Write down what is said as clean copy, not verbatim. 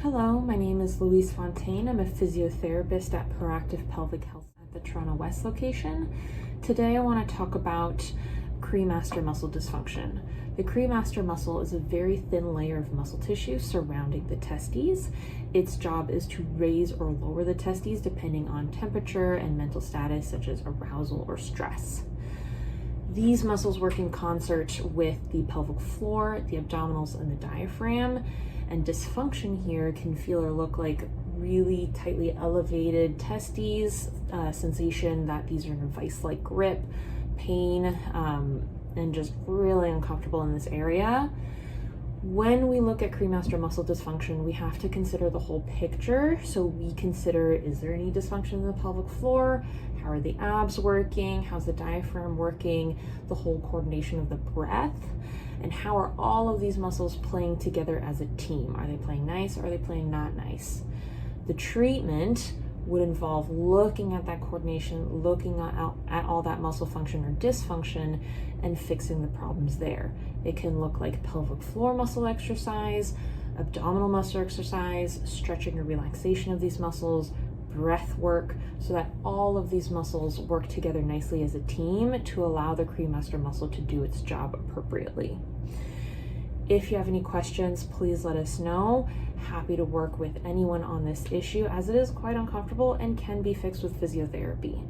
Hello, my name is Louise Fontaine. I'm a physiotherapist at Proactive Pelvic Health at the Toronto West location. Today I want to talk about Cremaster muscle dysfunction. The Cremaster muscle is a very thin layer of muscle tissue surrounding the testes. Its job is to raise or lower the testes depending on temperature and mental status such as arousal or stress. These muscles work in concert with the pelvic floor, the abdominals, and the diaphragm. And dysfunction here can feel or look like really tightly elevated testes, sensation that these are in a vice-like grip, pain, and just really uncomfortable in this area. When we look at Cremaster muscle dysfunction, we have to consider the whole picture. So we consider, is there any dysfunction in the pelvic floor? How are the abs working? How's the diaphragm working? The whole coordination of the breath. And how are all of these muscles playing together as a team? Are they playing nice or are they playing not nice? The treatment would involve looking at that coordination, looking at all that muscle function or dysfunction, and fixing the problems there. It can look like pelvic floor muscle exercise, abdominal muscle exercise, stretching or relaxation of these muscles, breath work, so that all of these muscles work together nicely as a team to allow the Cremaster muscle to do its job appropriately. If you have any questions, please let us know. Happy to work with anyone on this issue as it is quite uncomfortable and can be fixed with physiotherapy.